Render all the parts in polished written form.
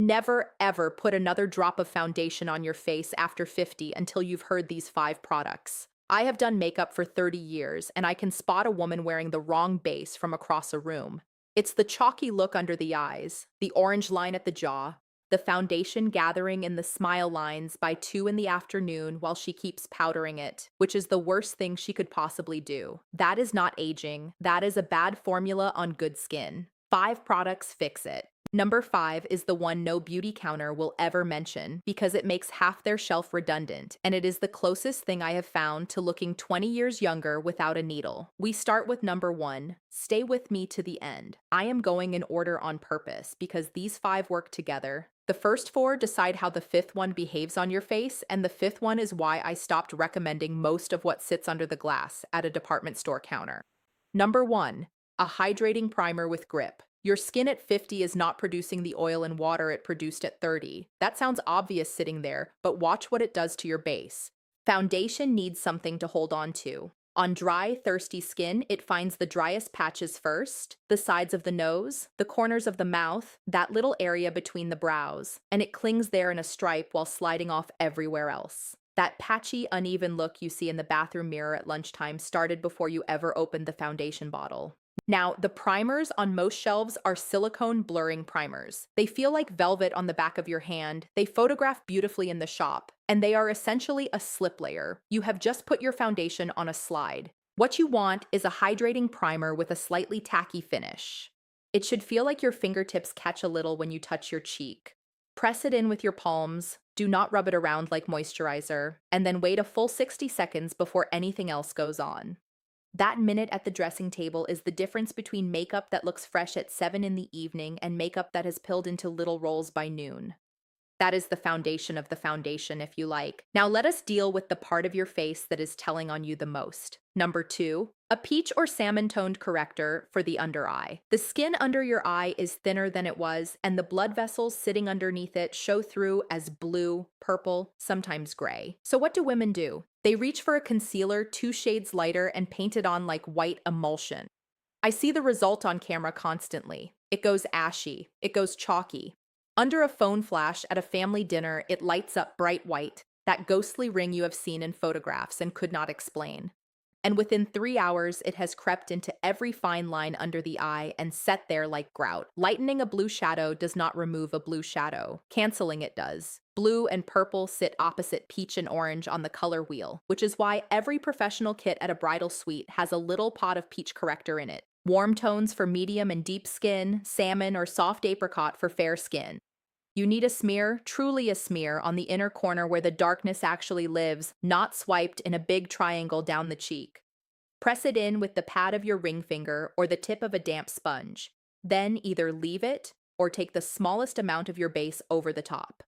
Never ever put another drop of foundation on your face after 50 until you've heard these 5 products. I have done makeup for 30 years, and I can spot a woman wearing the wrong base from across a room. It's the chalky look under the eyes, the orange line at the jaw, the foundation gathering in the smile lines by 2 in the afternoon while she keeps powdering it, which is the worst thing she could possibly do. That is not aging. That is a bad formula on good skin. 5 products fix it. Number 5 is the one no beauty counter will ever mention because it makes half their shelf redundant, and it is the closest thing I have found to looking 20 years younger without a needle. We start with number 1. Stay with me to the end. I am going in order on purpose because these 5 work together. The first 4 decide how the 5th one behaves on your face, and the 5th one is why I stopped recommending most of what sits under the glass at a department store counter. Number 1. A hydrating primer with grip. Your skin at 50 is not producing the oil and water it produced at 30. That sounds obvious sitting there, but watch what it does to your base. Foundation needs something to hold on to. On dry, thirsty skin, it finds the driest patches first, the sides of the nose, the corners of the mouth, that little area between the brows, and it clings there in a stripe while sliding off everywhere else. That patchy, uneven look you see in the bathroom mirror at lunchtime started before you ever opened the foundation bottle. Now, the primers on most shelves are silicone blurring primers. They feel like velvet on the back of your hand, they photograph beautifully in the shop, and they are essentially a slip layer. You have just put your foundation on a slide. What you want is a hydrating primer with a slightly tacky finish. It should feel like your fingertips catch a little when you touch your cheek. Press it in with your palms, do not rub it around like moisturizer, and then wait a full 60 seconds before anything else goes on. That minute at the dressing table is the difference between makeup that looks fresh at 7 in the evening and makeup that has pilled into little rolls by noon. That is the foundation of the foundation, if you like. Now let us deal with the part of your face that is telling on you the most. Number 2, a peach or salmon-toned corrector for the under eye. The skin under your eye is thinner than it was, and the blood vessels sitting underneath it show through as blue, purple, sometimes gray. So what do women do? They reach for a concealer 2 shades lighter and paint it on like white emulsion. I see the result on camera constantly. It goes ashy. It goes chalky. Under a phone flash at a family dinner, it lights up bright white, that ghostly ring you have seen in photographs and could not explain. And within 3 hours, it has crept into every fine line under the eye and set there like grout. Lightening a blue shadow does not remove a blue shadow. Canceling it does. Blue and purple sit opposite peach and orange on the color wheel, which is why every professional kit at a bridal suite has a little pot of peach corrector in it. Warm tones for medium and deep skin, salmon or soft apricot for fair skin. You need a smear, truly a smear, on the inner corner where the darkness actually lives, not swiped in a big triangle down the cheek. Press it in with the pad of your ring finger or the tip of a damp sponge. Then either leave it or take the smallest amount of your base over the top.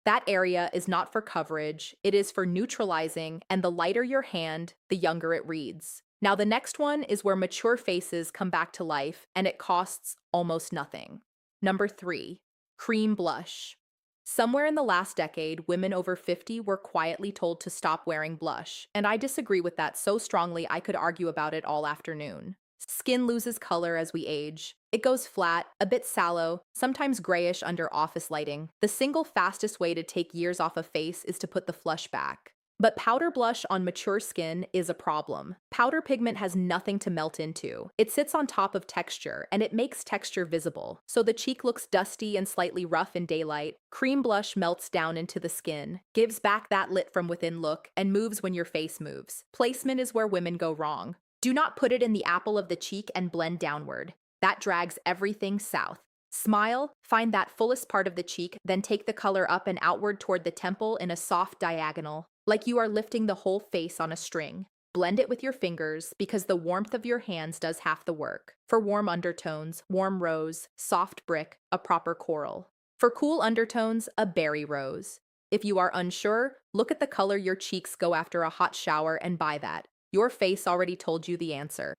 That area is not for coverage, it is for neutralizing, and the lighter your hand, the younger it reads. Now the next one is where mature faces come back to life, and it costs almost nothing. Number 3. Cream blush. Somewhere in the last decade, women over 50 were quietly told to stop wearing blush, and I disagree with that so strongly I could argue about it all afternoon. Skin loses color as we age. It goes flat, a bit sallow, sometimes grayish under office lighting. The single fastest way to take years off a face is to put the flush back. But powder blush on mature skin is a problem. Powder pigment has nothing to melt into. It sits on top of texture, and it makes texture visible. So the cheek looks dusty and slightly rough in daylight. Cream blush melts down into the skin, gives back that lit from within look, and moves when your face moves. Placement is where women go wrong. Do not put it in the apple of the cheek and blend downward. That drags everything south. Smile, find that fullest part of the cheek, then take the color up and outward toward the temple in a soft diagonal, like you are lifting the whole face on a string. Blend it with your fingers because the warmth of your hands does half the work. For warm undertones, warm rose, soft brick, a proper coral. For cool undertones, a berry rose. If you are unsure, look at the color your cheeks go after a hot shower and buy that. Your face already told you the answer.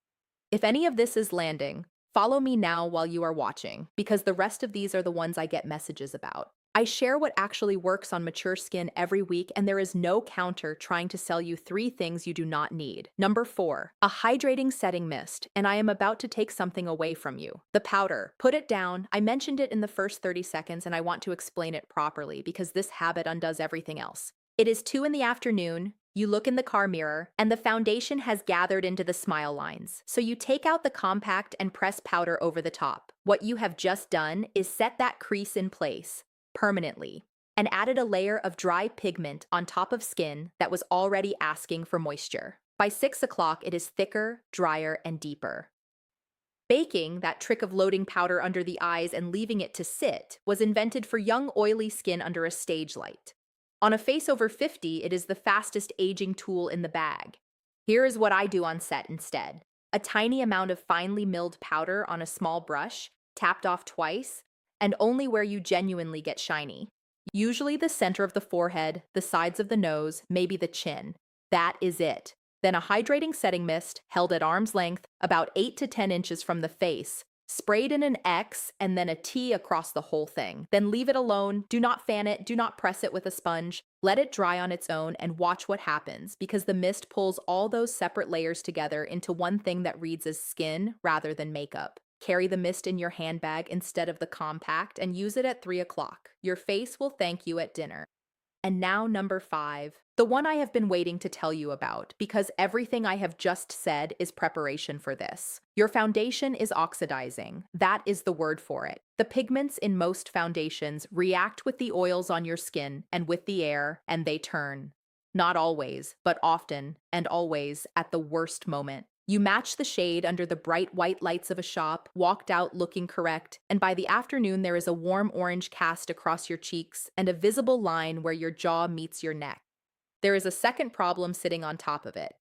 If any of this is landing, follow me now while you are watching, because the rest of these are the ones I get messages about. I share what actually works on mature skin every week, and there is no counter trying to sell you 3 things you do not need. Number 4, a hydrating setting mist, and I am about to take something away from you. The powder. Put it down. I mentioned it in the first 30 seconds, and I want to explain it properly because this habit undoes everything else. It is 2 in the afternoon. You look in the car mirror, and the foundation has gathered into the smile lines. So you take out the compact and press powder over the top. What you have just done is set that crease in place permanently and added a layer of dry pigment on top of skin that was already asking for moisture. By 6 o'clock, it is thicker, drier, and deeper. Baking, that trick of loading powder under the eyes and leaving it to sit, was invented for young, oily skin under a stage light. On a face over 50, it is the fastest aging tool in the bag. Here is what I do on set instead. A tiny amount of finely milled powder on a small brush, tapped off twice, and only where you genuinely get shiny. Usually the center of the forehead, the sides of the nose, maybe the chin. That is it. Then a hydrating setting mist, held at arm's length, about 8 to 10 inches from the face, sprayed in an X and then a T across the whole thing. Then leave it alone, do not fan it, do not press it with a sponge. Let it dry on its own and watch what happens, because the mist pulls all those separate layers together into one thing that reads as skin rather than makeup. Carry the mist in your handbag instead of the compact and use it at 3 o'clock. Your face will thank you at dinner. And now number 5, the one I have been waiting to tell you about, because everything I have just said is preparation for this. Your foundation is oxidizing. That is the word for it. The pigments in most foundations react with the oils on your skin and with the air, and they turn. Not always, but often and always at the worst moment. You match the shade under the bright white lights of a shop, walked out looking correct, and by the afternoon there is a warm orange cast across your cheeks and a visible line where your jaw meets your neck. There is a second problem sitting on top of it.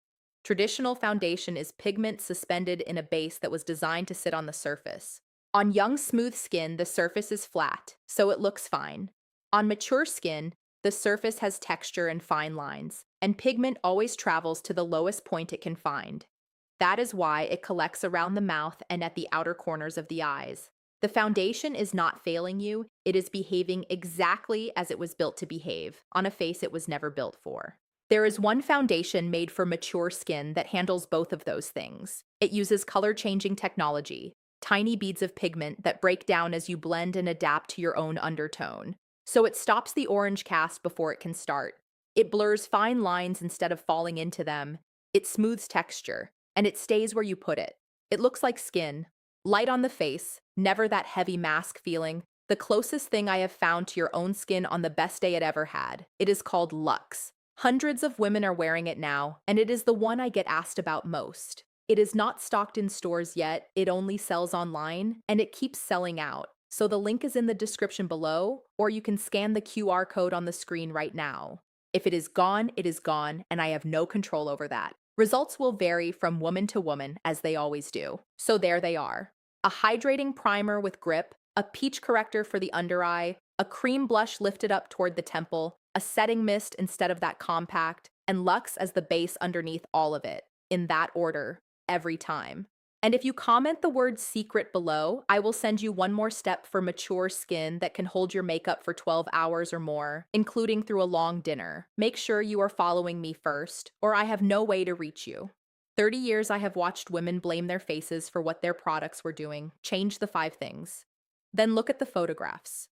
Traditional foundation is pigment suspended in a base that was designed to sit on the surface. On young, smooth skin, the surface is flat, so it looks fine. On mature skin, the surface has texture and fine lines, and pigment always travels to the lowest point it can find. That is why it collects around the mouth and at the outer corners of the eyes. The foundation is not failing you, it is behaving exactly as it was built to behave, on a face it was never built for. There is one foundation made for mature skin that handles both of those things. It uses color-changing technology, tiny beads of pigment that break down as you blend and adapt to your own undertone. So it stops the orange cast before it can start. It blurs fine lines instead of falling into them. It smooths texture. And it stays where you put it. It looks like skin, light on the face, never that heavy mask feeling, the closest thing I have found to your own skin on the best day it ever had. It is called Luxe. Hundreds of women are wearing it now, and it is the one I get asked about most. It is not stocked in stores yet, it only sells online, and it keeps selling out. So the link is in the description below, or you can scan the QR code on the screen right now. If it is gone, and I have no control over that. Results will vary from woman to woman, as they always do. So there they are. A hydrating primer with grip, a peach corrector for the under eye, a cream blush lifted up toward the temple, a setting mist instead of that compact, and Luxe as the base underneath all of it. In that order, every time. And if you comment the word secret below, I will send you one more step for mature skin that can hold your makeup for 12 hours or more, including through a long dinner. Make sure you are following me first, or I have no way to reach you. 30 years I have watched women blame their faces for what their products were doing. Change the 5 things. Then look at the photographs.